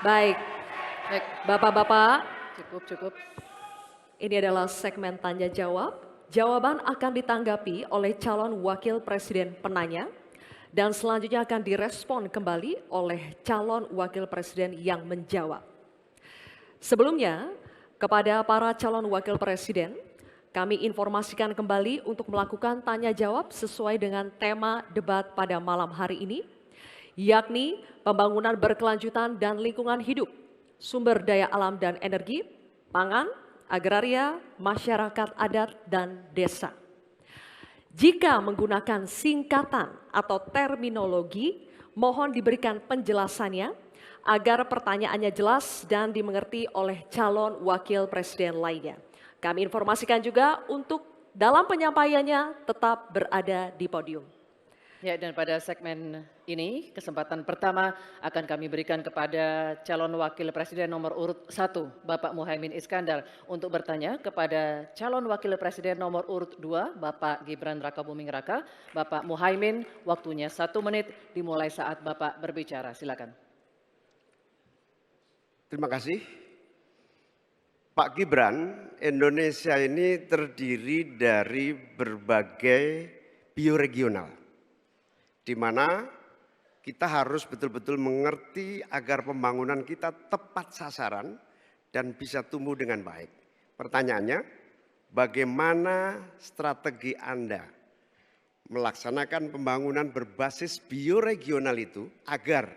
Baik, Baik, Bapak-Bapak, cukup, cukup. ini adalah segmen tanya jawab. Jawaban akan ditanggapi oleh calon wakil presiden penanya dan selanjutnya akan direspon kembali oleh calon wakil presiden yang menjawab. Sebelumnya, kepada para calon wakil presiden, kami informasikan kembali untuk melakukan tanya jawab sesuai dengan tema debat pada malam hari ini, yakni pembangunan berkelanjutan dan lingkungan hidup, sumber daya alam dan energi, pangan, agraria, masyarakat adat, dan desa. Jika menggunakan singkatan atau terminologi, mohon diberikan penjelasannya agar pertanyaannya jelas dan dimengerti oleh calon wakil presiden lainnya. Kami informasikan juga untuk dalam penyampaiannya tetap berada di podium. Ya, dan pada segmen ini, kesempatan pertama akan kami berikan kepada calon wakil presiden nomor urut 1, Bapak Muhaimin Iskandar, untuk bertanya kepada calon wakil presiden nomor urut 2, Bapak Gibran Rakabuming Raka. Bapak Muhaimin, waktunya 1 menit dimulai saat Bapak berbicara. Silakan. Terima kasih. Pak Gibran, Indonesia ini terdiri dari berbagai bioregional, di mana kita harus betul-betul mengerti agar pembangunan kita tepat sasaran dan bisa tumbuh dengan baik. Pertanyaannya, bagaimana strategi Anda melaksanakan pembangunan berbasis bioregional itu agar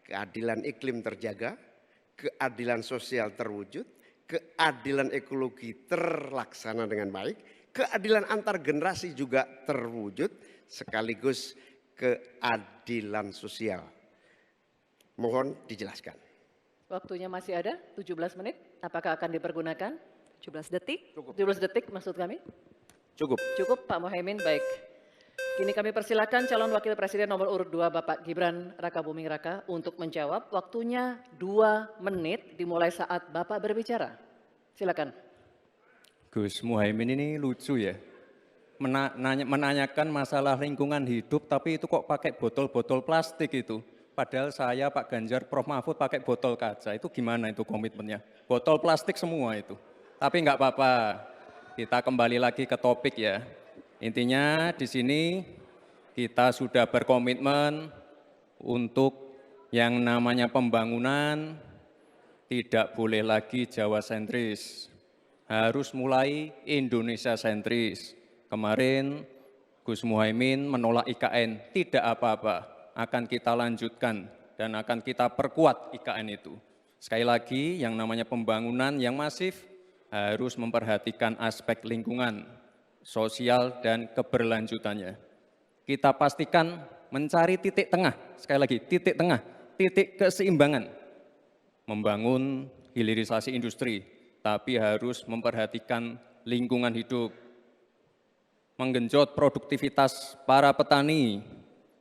keadilan iklim terjaga, keadilan sosial terwujud, keadilan ekologi terlaksana dengan baik, keadilan antar generasi juga terwujud, sekaligus keadilan sosial. Mohon dijelaskan. Waktunya masih ada 17 menit. Apakah akan dipergunakan? 17 detik. 17 detik maksud kami? Cukup. Cukup Pak Muhaimin, baik. Kini kami persilakan calon wakil presiden nomor urut 2 Bapak Gibran Rakabuming Raka untuk menjawab. Waktunya 2 menit dimulai saat Bapak berbicara. Silakan. Gus Muhaimin ini lucu ya, menanyakan masalah lingkungan hidup tapi itu kok pakai botol-botol plastik itu. Padahal saya, Pak Ganjar, Prof. Mahfud pakai botol kaca, itu gimana itu komitmennya? Botol plastik semua itu. Tapi nggak apa-apa, kita kembali lagi ke topik ya. Intinya di sini kita sudah berkomitmen untuk yang namanya pembangunan tidak boleh lagi Jawa sentris, harus mulai Indonesia sentris. Kemarin Gus Muhaimin menolak IKN, tidak apa-apa, akan kita lanjutkan dan akan kita perkuat IKN itu. Sekali lagi yang namanya pembangunan yang masif harus memperhatikan aspek lingkungan, sosial dan keberlanjutannya. Kita pastikan mencari titik tengah, sekali lagi titik tengah, titik keseimbangan. Membangun hilirisasi industri, tapi harus memperhatikan lingkungan hidup. Menggenjot produktivitas para petani,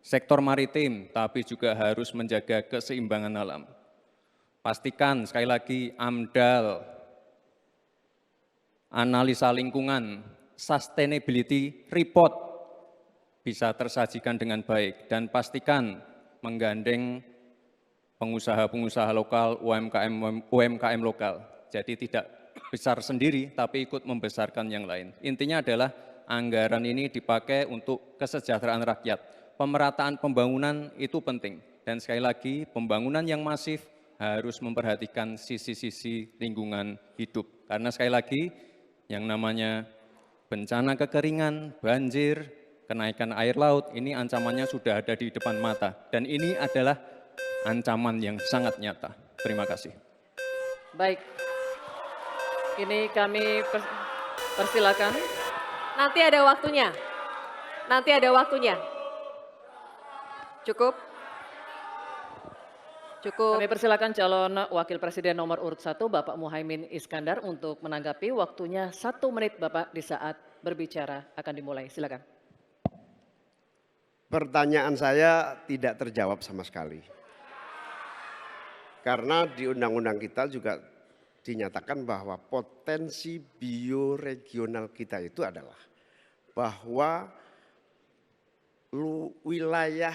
sektor maritim, tapi juga harus menjaga keseimbangan alam. Pastikan sekali lagi AMDAL, analisa lingkungan, sustainability report bisa tersajikan dengan baik dan pastikan menggandeng pengusaha-pengusaha lokal, UMKM lokal. Jadi tidak besar sendiri tapi ikut membesarkan yang lain. Intinya adalah anggaran ini dipakai untuk kesejahteraan rakyat. Pemerataan pembangunan itu penting dan sekali lagi pembangunan yang masif harus memperhatikan sisi-sisi lingkungan hidup. Karena sekali lagi yang namanya bencana kekeringan, banjir, kenaikan air laut, ini ancamannya sudah ada di depan mata. Dan ini adalah ancaman yang sangat nyata. Terima kasih. Baik, ini kami persilakan. Nanti ada waktunya. Nanti ada waktunya. Cukup. Cukup. Kami persilakan calon wakil presiden nomor urut 1 Bapak Muhaimin Iskandar untuk menanggapi. Waktunya 1 menit Bapak di saat berbicara akan dimulai. Silakan. Pertanyaan saya tidak terjawab sama sekali. Karena di undang-undang kita juga dinyatakan bahwa potensi bioregional kita itu adalah bahwa wilayah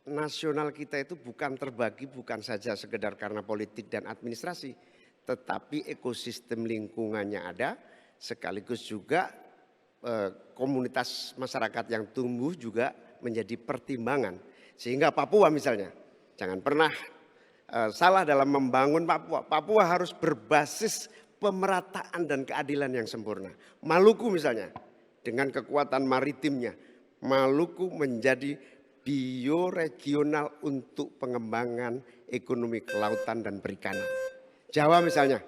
nasional kita itu bukan terbagi bukan saja sekedar karena politik dan administrasi, tetapi ekosistem lingkungannya ada, sekaligus juga komunitas masyarakat yang tumbuh juga menjadi pertimbangan. Sehingga Papua misalnya, jangan pernah salah dalam membangun Papua. Papua harus berbasis pemerataan dan keadilan yang sempurna. Maluku misalnya, dengan kekuatan maritimnya, Maluku menjadi bioregional untuk pengembangan ekonomi kelautan dan perikanan. Jawa misalnya,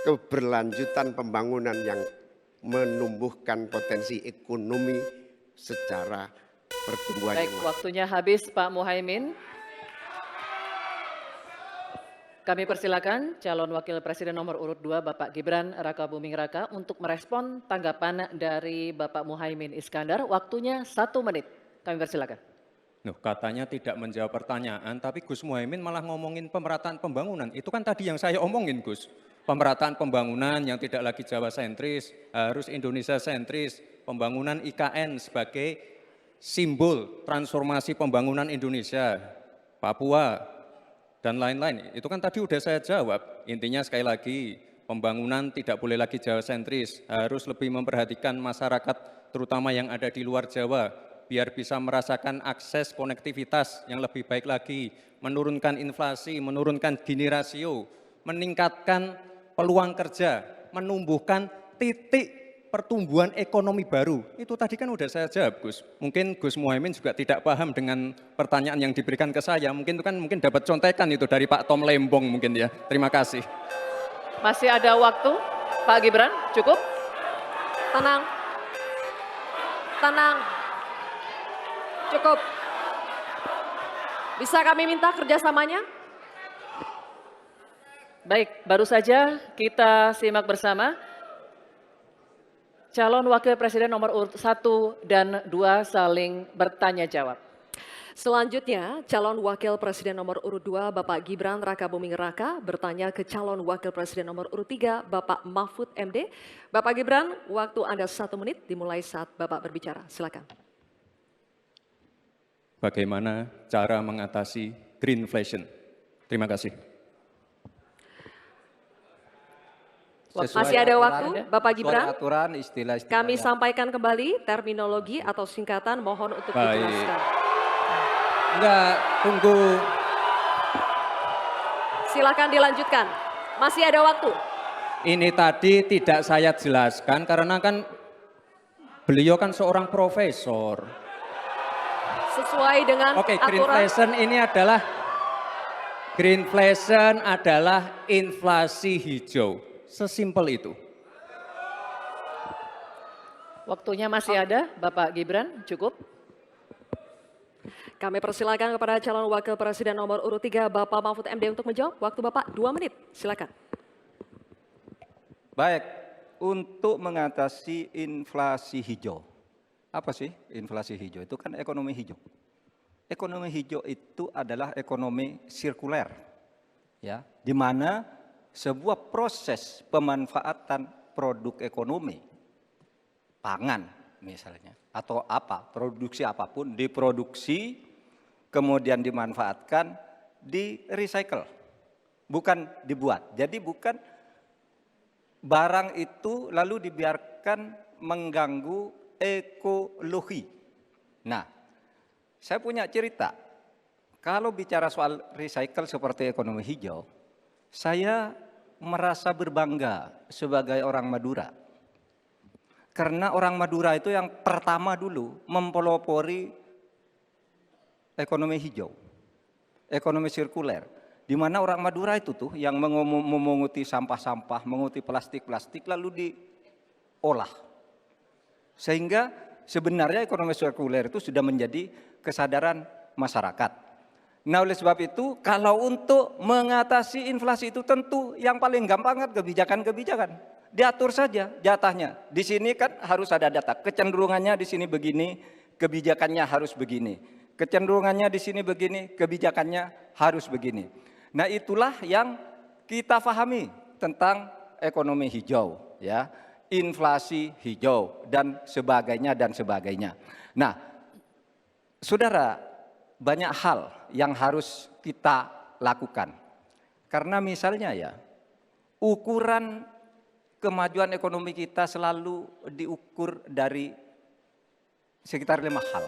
keberlanjutan pembangunan yang menumbuhkan potensi ekonomi secara pertumbuhan. Baik, waktunya habis Pak Muhaimin. Kami persilakan calon wakil presiden nomor urut 2 Bapak Gibran Rakabuming Raka untuk merespon tanggapan dari Bapak Muhaimin Iskandar. Waktunya 1 menit. Kami persilakan. Loh, katanya tidak menjawab pertanyaan, tapi Gus Muhaimin malah ngomongin pemerataan pembangunan. Itu kan tadi yang saya omongin, Gus. Pemerataan pembangunan yang tidak lagi Jawa sentris, harus Indonesia sentris. Pembangunan IKN sebagai simbol transformasi pembangunan Indonesia, Papua, dan lain-lain. Itu kan tadi udah saya jawab. Intinya sekali lagi, pembangunan tidak boleh lagi Jawa sentris, harus lebih memperhatikan masyarakat terutama yang ada di luar Jawa, biar bisa merasakan akses konektivitas yang lebih baik lagi, menurunkan inflasi, menurunkan Gini rasio, meningkatkan peluang kerja, menumbuhkan titik pertumbuhan ekonomi baru. Itu tadi kan udah saya jawab, Gus. Mungkin Gus Muhaimin juga tidak paham dengan pertanyaan yang diberikan ke saya. Mungkin itu kan dapat contekan itu dari Pak Tom Lembong mungkin ya. Terima kasih. Masih ada waktu, Pak Gibran, cukup? Tenang. Tenang. Cukup. Bisa kami minta kerjasamanya? Baik, baru saja kita simak bersama. Calon wakil presiden nomor urut 1 dan 2 saling bertanya jawab. Selanjutnya, calon wakil presiden nomor urut 2 Bapak Gibran Rakabuming Raka bertanya ke calon wakil presiden nomor urut 3 Bapak Mahfud MD. Bapak Gibran, waktu Anda 1 menit dimulai saat Bapak berbicara. Silakan. Bagaimana cara mengatasi greenflation? Terima kasih. Masih ada waktu, Bapak Gibran. Aturan istilah-istilah. Kami sampaikan kembali terminologi atau singkatan, mohon untuk Baik. dijelaskan. Enggak, tunggu. Silakan dilanjutkan. Masih ada waktu. Ini tadi tidak saya jelaskan karena kan beliau kan seorang profesor. Sesuai dengan Oke, aturan. greenflation adalah inflasi hijau. Sesimpel itu. Waktunya masih ada, Bapak Gibran, cukup? Kami persilakan kepada calon wakil presiden nomor urut 3 Bapak Mahfud MD untuk menjawab. Waktu Bapak 2 menit, silakan. Baik, untuk mengatasi inflasi hijau. Apa sih inflasi hijau? Itu kan ekonomi hijau. Ekonomi hijau itu adalah ekonomi sirkuler, ya, di mana sebuah proses pemanfaatan produk ekonomi, pangan misalnya, atau apa, produksi apapun, diproduksi, kemudian dimanfaatkan, di recycle, bukan dibuat. Jadi bukan barang itu lalu dibiarkan mengganggu ekologi. Nah, saya punya cerita, kalau bicara soal recycle seperti ekonomi hijau, saya merasa berbangga sebagai orang Madura. Karena orang Madura itu yang pertama dulu mempelopori ekonomi hijau, ekonomi sirkuler. Di mana orang Madura itu tuh yang memunguti sampah-sampah, menguti plastik-plastik lalu diolah. Sehingga sebenarnya ekonomi sirkuler itu sudah menjadi kesadaran masyarakat. Nah, oleh sebab itu, kalau untuk mengatasi inflasi itu tentu yang paling gampang kan kebijakan-kebijakan. Diatur saja jatahnya. Di sini kan harus ada data. Kecenderungannya di sini begini, kebijakannya harus begini. Kecenderungannya di sini begini, kebijakannya harus begini. Nah, itulah yang kita pahami tentang ekonomi hijau, ya, inflasi hijau dan sebagainya dan sebagainya. Nah, saudara, banyak hal yang harus kita lakukan. Karena misalnya ya, ukuran kemajuan ekonomi kita selalu diukur dari sekitar 5 hal.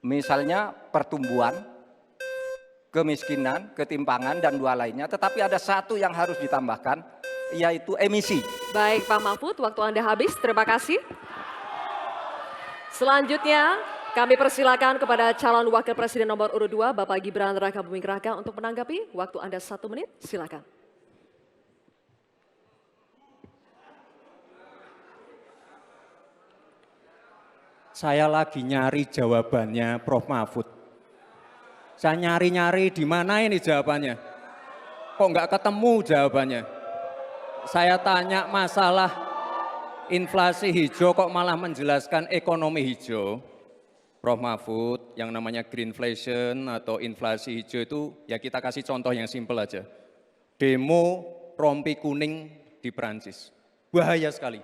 Misalnya pertumbuhan, kemiskinan, ketimpangan, dan 2 lainnya. Tetapi ada satu yang harus ditambahkan, yaitu emisi. Baik Pak Mahfud, waktu Anda habis. Terima kasih. Selanjutnya kami persilakan kepada calon wakil presiden nomor urut 2, Bapak Gibran Rakabuming Raka untuk menanggapi. Waktu Anda 1 menit, silakan. Saya lagi nyari jawabannya Prof. Mahfud. Saya nyari-nyari di mana ini jawabannya. Kok nggak ketemu jawabannya. Saya tanya masalah inflasi hijau kok malah menjelaskan ekonomi hijau. Prof. Mahfud, yang namanya greenflation atau inflasi hijau itu ya kita kasih contoh yang simpel aja. Demo rompi kuning di Perancis. Bahaya sekali.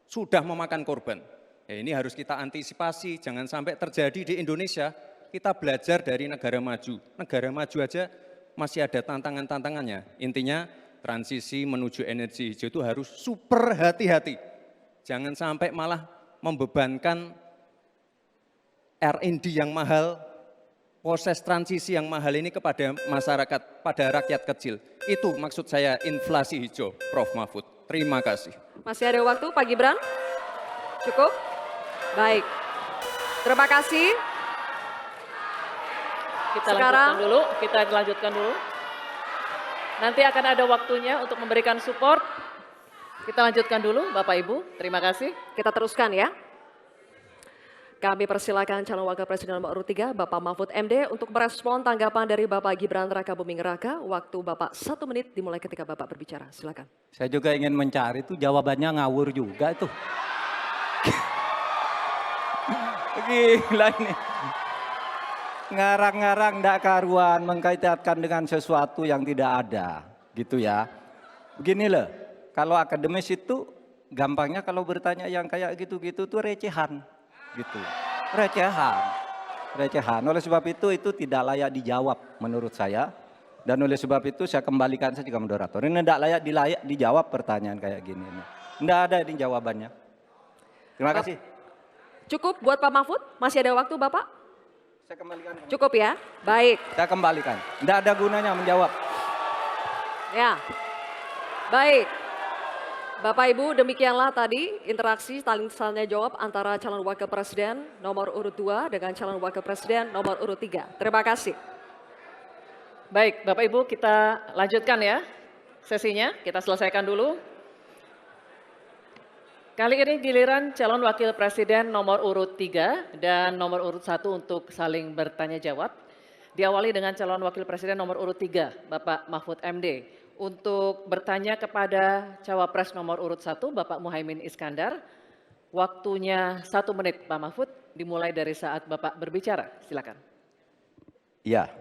Sudah memakan korban. Ya, ini harus kita antisipasi, jangan sampai terjadi di Indonesia. Kita belajar dari negara maju. Negara maju aja masih ada tantangan-tantangannya. Intinya transisi menuju energi hijau itu harus super hati-hati. Jangan sampai malah membebankan R&D yang mahal, proses transisi yang mahal ini kepada masyarakat, pada rakyat kecil. Itu maksud saya inflasi hijau, Prof. Mahfud. Terima kasih. Masih ada waktu Pak Gibran? Cukup? Baik. Terima kasih. Kita lanjutkan dulu. Nanti akan ada waktunya untuk memberikan support. Kita lanjutkan dulu Bapak Ibu, terima kasih. Kita teruskan ya. Kami persilakan calon wakil presiden nomor urut 3, Bapak Mahfud MD untuk merespon tanggapan dari Bapak Gibran Rakabuming Raka. Waktu Bapak 1 menit dimulai ketika Bapak berbicara. Silakan. Saya juga ingin mencari itu jawabannya ngawur juga itu. Gila ini. Ngarang-ngarang ndak karuan mengkaitkan dengan sesuatu yang tidak ada. Gitu ya. Begini loh, kalau akademis itu gampangnya kalau bertanya yang kayak gitu-gitu tuh recehan. Gitu. Recehan. Oleh sebab itu tidak layak dijawab menurut saya. Dan oleh sebab itu saya kembalikan saja ke moderator. Ini tidak layak dijawab pertanyaan kayak gini. Tidak ada ini jawabannya. Terima kasih. Cukup buat Pak Mahfud? Masih ada waktu Bapak? Saya kembalikan. Cukup ya? Baik. Saya kembalikan. Tidak ada gunanya menjawab. Ya. Baik. Bapak Ibu, demikianlah tadi interaksi saling tanya jawab antara calon wakil presiden nomor urut 2 dengan calon wakil presiden nomor urut 3. Terima kasih. Baik, Bapak Ibu kita lanjutkan ya sesinya, kita selesaikan dulu. Kali ini giliran calon wakil presiden nomor urut 3 dan nomor urut 1 untuk saling bertanya jawab. Diawali dengan calon wakil presiden nomor urut 3, Bapak Mahfud MD. Untuk bertanya kepada cawapres nomor urut 1, Bapak Muhaimin Iskandar. Waktunya 1 menit, Pak Mahfud, dimulai dari saat Bapak berbicara. Silakan. Ya,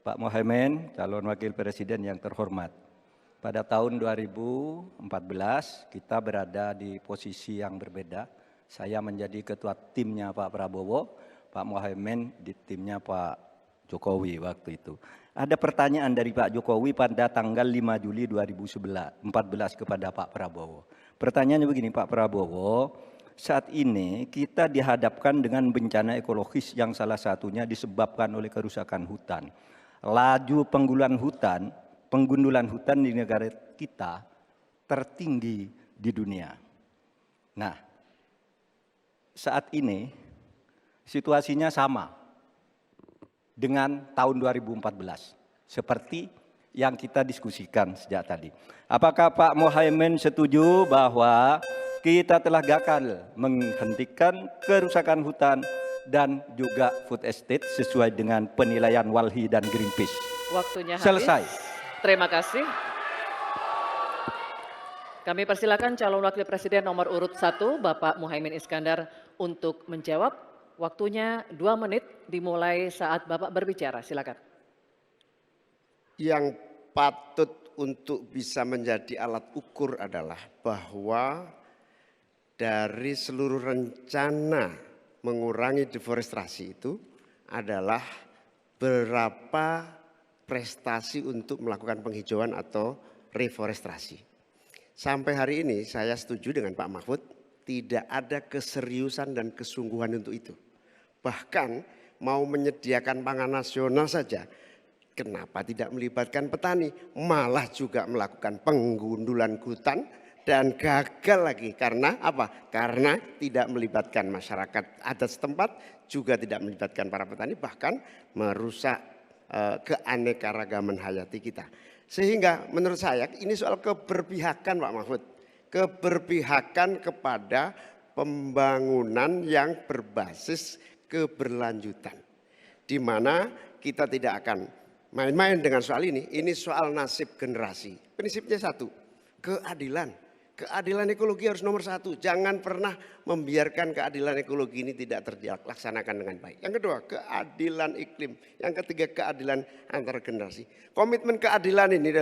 Pak Muhaimin, calon wakil presiden yang terhormat. Pada tahun 2014 kita berada di posisi yang berbeda. Saya menjadi ketua timnya Pak Prabowo, Pak Muhaimin di timnya Pak Jokowi waktu itu. Ada pertanyaan dari Pak Jokowi pada tanggal 5 Juli 2014 kepada Pak Prabowo. Pertanyaannya begini, Pak Prabowo, saat ini kita dihadapkan dengan bencana ekologis yang salah satunya disebabkan oleh kerusakan hutan. Laju penggundulan hutan di negara kita tertinggi di dunia. Nah, saat ini situasinya sama dengan tahun 2014, seperti yang kita diskusikan sejak tadi. Apakah Pak Muhaimin setuju bahwa kita telah gagal menghentikan kerusakan hutan dan juga food estate sesuai dengan penilaian Walhi dan Greenpeace? Waktunya habis. Selesai. Terima kasih. Kami persilakan calon wakil presiden nomor urut 1, Bapak Muhaimin Iskandar untuk menjawab. Waktunya 2 menit dimulai saat Bapak berbicara. Silakan. Yang patut untuk bisa menjadi alat ukur adalah bahwa dari seluruh rencana mengurangi deforestasi itu adalah berapa prestasi untuk melakukan penghijauan atau reforestasi. Sampai hari ini saya setuju dengan Pak Mahfud, tidak ada keseriusan dan kesungguhan untuk itu. Bahkan mau menyediakan pangan nasional saja, kenapa tidak melibatkan petani? Malah juga melakukan penggundulan hutan dan gagal lagi. Karena apa? Karena tidak melibatkan masyarakat adat setempat, juga tidak melibatkan para petani, bahkan merusak keanekaragaman hayati kita. Sehingga menurut saya ini soal keberpihakan Pak Mahfud. Keberpihakan kepada pembangunan yang berbasis keberlanjutan. Di mana kita tidak akan main-main dengan soal ini soal nasib generasi. Prinsipnya satu, keadilan. Keadilan ekologi harus nomor satu. Jangan pernah membiarkan keadilan ekologi ini tidak terlaksanakan dengan baik. Yang kedua, keadilan iklim. Yang ketiga, keadilan antar generasi. Komitmen keadilan ini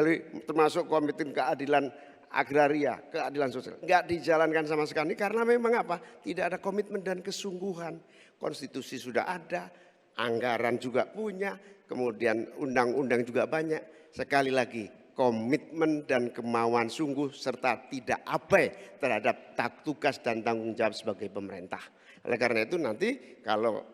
termasuk komitmen keadilan agraria, keadilan sosial. Enggak dijalankan sama sekali karena memang apa? Tidak ada komitmen dan kesungguhan. Konstitusi sudah ada, anggaran juga punya, kemudian undang-undang juga banyak. Sekali lagi, komitmen dan kemauan sungguh serta tidak abai terhadap tugas dan tanggung jawab sebagai pemerintah. Oleh karena itu nanti kalau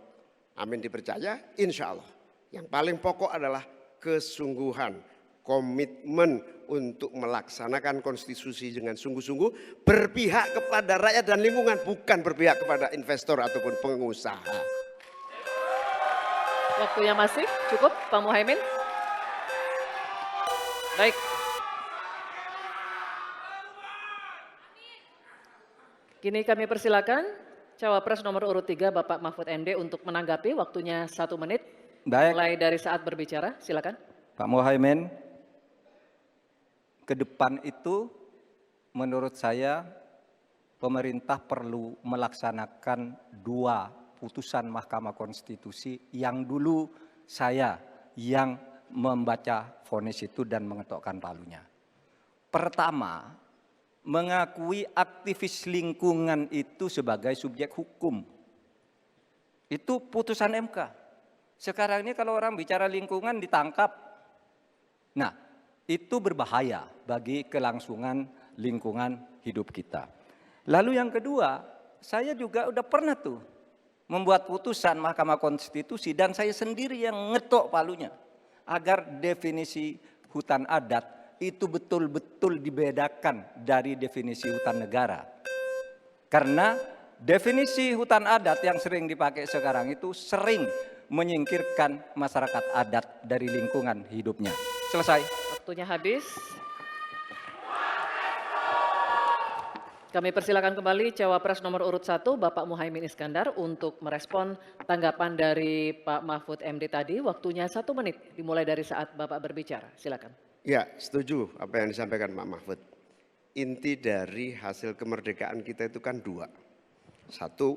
amin dipercaya, insya Allah yang paling pokok adalah kesungguhan, komitmen untuk melaksanakan konstitusi dengan sungguh-sungguh, berpihak kepada rakyat dan lingkungan, bukan berpihak kepada investor ataupun pengusaha. Waktunya masih cukup, Pak Muhaimin. Baik. Kini kami persilakan Cawapres nomor urut 3 Bapak Mahfud MD untuk menanggapi, waktunya 1 menit. Baik. Mulai dari saat berbicara, silakan. Pak Muhaimin, ke depan itu menurut saya pemerintah perlu melaksanakan 2 putusan Mahkamah Konstitusi yang dulu saya yang membaca vonis itu dan mengetokkan palunya. Pertama, mengakui aktivis lingkungan itu sebagai subjek hukum. Itu putusan MK. Sekarang ini kalau orang bicara lingkungan ditangkap. Nah, itu berbahaya bagi kelangsungan lingkungan hidup kita. Lalu yang kedua, saya juga udah pernah tuh membuat putusan Mahkamah Konstitusi dan saya sendiri yang ngetok palunya. Agar definisi hutan adat itu betul-betul dibedakan dari definisi hutan negara. Karena definisi hutan adat yang sering dipakai sekarang itu sering menyingkirkan masyarakat adat dari lingkungan hidupnya. Selesai. Waktunya habis. Kami persilakan kembali Cawapres nomor urut 1 Bapak Muhaimin Iskandar untuk merespon tanggapan dari Pak Mahfud MD tadi. Waktunya 1 menit dimulai dari saat Bapak berbicara. Silakan. Ya, setuju apa yang disampaikan Pak Mahfud. Inti dari hasil kemerdekaan kita itu kan 2. Satu,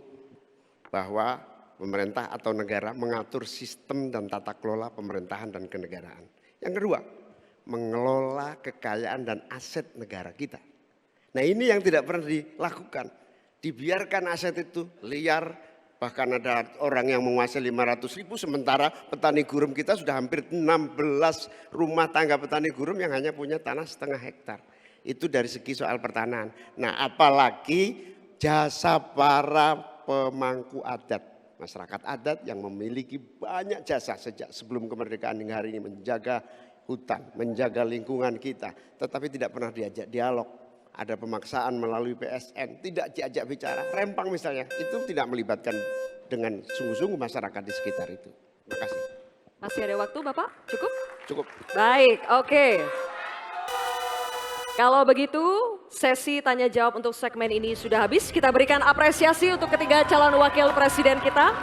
bahwa pemerintah atau negara mengatur sistem dan tata kelola pemerintahan dan kenegaraan. Yang kedua, mengelola kekayaan dan aset negara kita. Nah ini yang tidak pernah dilakukan. Dibiarkan aset itu liar, bahkan ada orang yang menguasai 500.000 sementara petani gurem kita sudah hampir 16 rumah tangga petani gurem yang hanya punya tanah 0,5 hektar. Itu dari segi soal pertanahan. Nah apalagi jasa para pemangku adat. Masyarakat adat yang memiliki banyak jasa sejak sebelum kemerdekaan hingga hari ini menjaga hutan, menjaga lingkungan kita. Tetapi tidak pernah diajak dialog. Ada pemaksaan melalui PSN, tidak diajak bicara, rempang misalnya, itu tidak melibatkan dengan sungguh-sungguh masyarakat di sekitar itu. Terima kasih. Masih ada waktu Bapak? Cukup? Cukup. Baik, oke. Kalau begitu sesi tanya jawab untuk segmen ini sudah habis. Kita berikan apresiasi untuk ketiga calon wakil presiden kita.